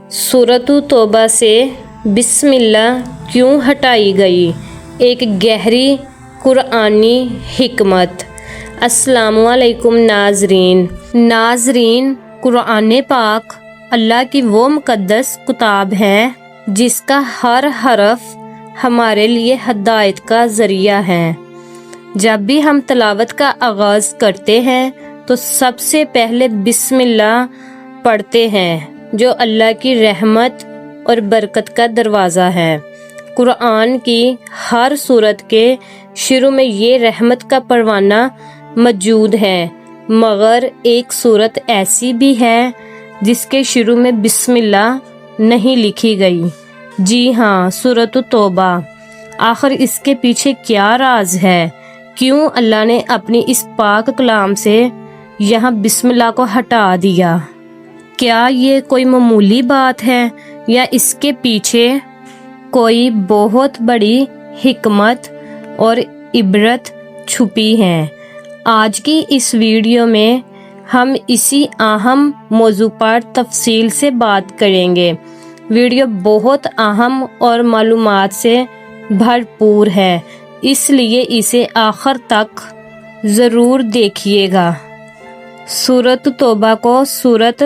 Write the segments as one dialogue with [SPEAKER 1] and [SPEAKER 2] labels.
[SPEAKER 1] सूरत तौबा से बिस्मिल्लाह क्यों हटाई गई, एक गहरी कुरानी हिकमत। अस्सलामुअलैकुम नाज़रीन, कुरान पाक अल्लाह की वो मुक़द्दस किताब है जिसका हर हरफ हमारे लिए हिदायत का ज़रिया है। जब भी हम तलावत का आगाज़ करते हैं तो सबसे पहले बिस्मिल्लाह पढ़ते हैं, जो अल्लाह की रहमत और बरकत का दरवाज़ा है। कुरान की हर सूरत के शुरू में ये रहमत का परवाना मौजूद है, मगर एक सूरत ऐसी भी है जिसके शुरू में बिस्मिल्लाह नहीं लिखी गई। जी हाँ, सूरत तौबा। आखिर इसके पीछे क्या राज है? क्यों अल्लाह ने अपनी इस पाक कलाम से यहाँ बिस्मिल्लाह को हटा दिया? क्या ये कोई मामूली बात है या इसके पीछे कोई बहुत बड़ी हिकमत और इबरत छुपी है? आज की इस वीडियो में हम इसी अहम मौजू पर तफसील से बात करेंगे। वीडियो बहुत अहम और मालूमात से भरपूर है, इसलिए इसे आखिर तक ज़रूर देखिएगा। सूरत तौबा को सूरत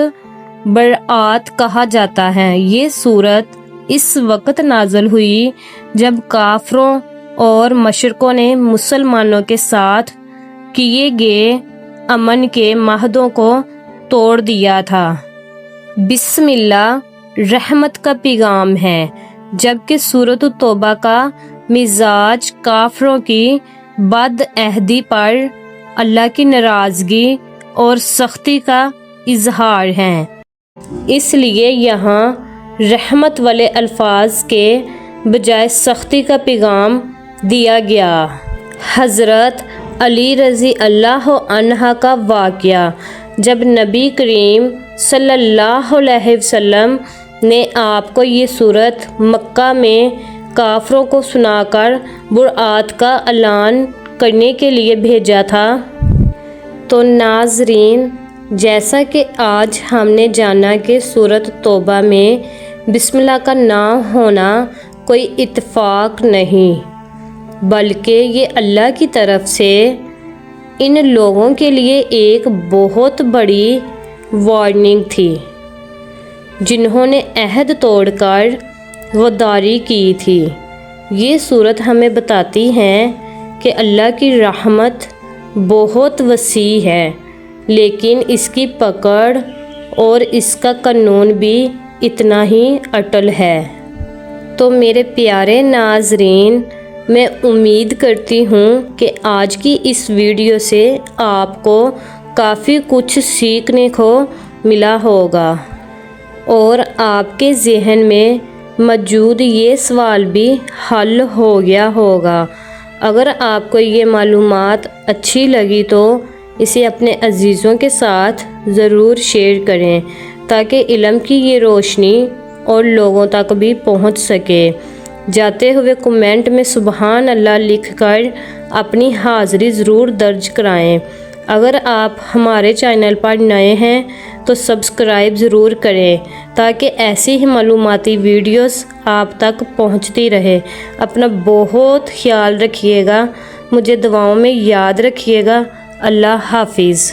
[SPEAKER 1] बरात कहा जाता है। ये सूरत इस वक्त नाज़िल हुई जब काफरों और मशरकों ने मुसलमानों के साथ किए गए अमन के माहदों को तोड़ दिया था। बिस्मिल्लाह रहमत का पैगाम है, जबकि सूरत तौबा का मिजाज काफरों की बदअहदी पर अल्लाह की नाराज़गी और सख्ती का इजहार है। इसलिए यहाँ रहमत वाले अल्फाज के बजाय सख्ती का पैगाम दिया गया। हज़रत अली रज़ी अल्लाह अन्हा का वाक़या, जब नबी करीम सल्लल्लाहु अलैहि वसल्लम ने आपको ये सूरत मक्का में काफरों को सुनाकर बरात का ऐलान करने के लिए भेजा था, तो नाज़रीन, जैसा कि आज हमने जाना कि सूरत तौबा में बिस्मिल्लाह का नाम होना कोई इत्तेफाक नहीं, बल्कि ये अल्लाह की तरफ से इन लोगों के लिए एक बहुत बड़ी वार्निंग थी, जिन्होंने अहद तोड़कर गद्दारी की थी। ये सूरत हमें बताती है कि अल्लाह की रहमत बहुत वसी है, लेकिन इसकी पकड़ और इसका कानून भी इतना ही अटल है। तो मेरे प्यारे नाज़रीन, मैं उम्मीद करती हूँ कि आज की इस वीडियो से आपको काफ़ी कुछ सीखने को मिला होगा और आपके ज़हन में मौजूद ये सवाल भी हल हो गया होगा। अगर आपको ये मालूमात अच्छी लगी तो इसे अपने अजीज़ों के साथ ज़रूर शेयर करें, ताकि इल्म की ये रोशनी और लोगों तक भी पहुंच सके। जाते हुए कमेंट में सुबहान अल्लाह लिखकर अपनी हाज़िरी ज़रूर दर्ज कराएं। अगर आप हमारे चैनल पर नए हैं तो सब्सक्राइब ज़रूर करें, ताकि ऐसी ही मालूमाती वीडियोस आप तक पहुंचती रहे। अपना बहुत ख्याल रखिएगा, मुझे दुआओं में याद रखिएगा। अल्लाह हाफिज़।